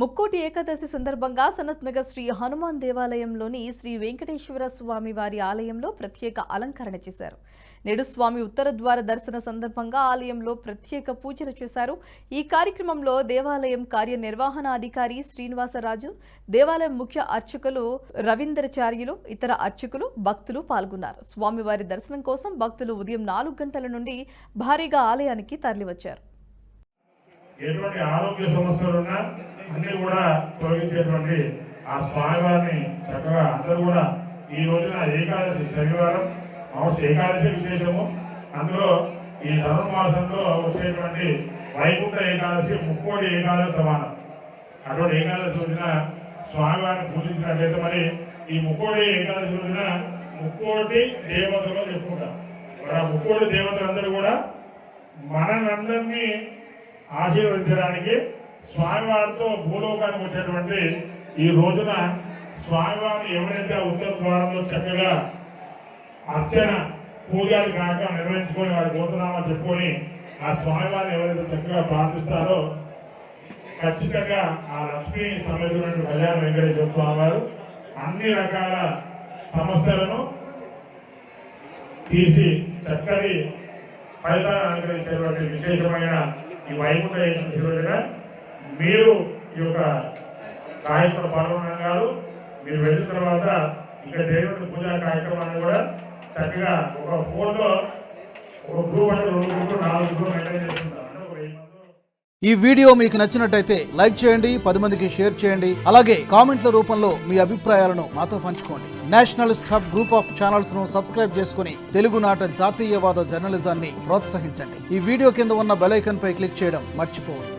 ముక్కోటి ఏకాదశి సందర్భంగా సనత్ నగర్ శ్రీ హనుమాన్ దేవాలయంలోని శ్రీ వెంకటేశ్వర స్వామి వారి ఆలయంలో ప్రత్యేక అలంకరణ చేశారు. నేడు స్వామి ఉత్తర ద్వార దర్శన సందర్భంగా ఆలయంలో ప్రత్యేక పూజలు చేశారు. ఈ కార్యక్రమంలో దేవాలయం కార్యనిర్వహణాధికారి శ్రీనివాసరాజు, దేవాలయం ముఖ్య అర్చకులు రవీంద్రచార్యులు, ఇతర అర్చకులు, భక్తులు పాల్గొన్నారు. స్వామివారి దర్శనం కోసం భక్తులు ఉదయం 4 గంటల నుండి భారీగా ఆలయానికి తరలివచ్చారు. ఎటువంటి ఆరోగ్య సమస్యలున్నా అన్ని కూడా తొలగించేటువంటి ఆ స్వామివారిని చక్కగా అందరూ కూడా ఈ రోజున ఏకాదశి శనివారం ఏకాదశి విశేషము. అందులో ఈ ధనుర్మాసంలో వచ్చేటువంటి వైకుంఠ ఏకాదశి ముక్కోటి ఏకాదశి సమానం. అటువంటి ఏకాదశి రోజున స్వామివారిని పూజించినట్లయితే మరి ఈ ముక్కోటి ఏకాదశి రోజున ముక్కోటి దేవతలు చెప్పుకుంటారు. మరి ఆ ముక్కోటి దేవతలందరూ కూడా మనందరినీ ఆశీర్వదించడానికి స్వామివారితో భూలోకానికి వచ్చేటువంటి ఈ రోజున స్వామివారిని ఎవరైతే ఉత్తర ద్వారంలో చక్కగా అర్చన పూజలు కాక నిర్వహించుకొని వారి గోతనామా చెప్పుకొని ఆ స్వామివారిని ఎవరైతే చక్కగా ప్రార్థిస్తారో ఖచ్చితంగా ఆ లక్ష్మీ సమేతున్నటువంటి కళ్యాణ వెంకటేశ్వర స్వామి వారు అన్ని రకాల సమస్యలను తీసి చక్కటి ఫలితాలను అనుగ్రహించేటువంటి విశేషమైన ఈ వైకుంఠ ఏకాదశి రోజున మీరు ఈ యొక్క కార్యక్రమం పాల్గొనగారు. మీరు వెళ్ళిన తర్వాత ఇక్కడ జరిగిన పూజా కార్యక్రమాన్ని కూడా చక్కగా ఒక ఫోన్లో ఒక గ్రూప్ అంటే 2 గ్రూపులు 4 గ్రూపులు మెయింటైన్ చేస్తుంటారు. ఈ వీడియో మీకు నచ్చినట్టయితే లైక్ చేయండి, 10 మందికి షేర్ చేయండి. అలాగే కామెంట్ల రూపంలో మీ అభిప్రాయాలను మాతో పంచుకోండి. Nationalist hub group of channels ను సబ్స్క్రైబ్ చేసుకుని తెలుగునాట జాతీయవాద జర్నలిజాన్ని ప్రోత్సహించండి. ఈ వీడియో కింద ఉన్న బెల్ ఐకాన్ పై క్లిక్ చేయడం మర్చిపోవద్దు.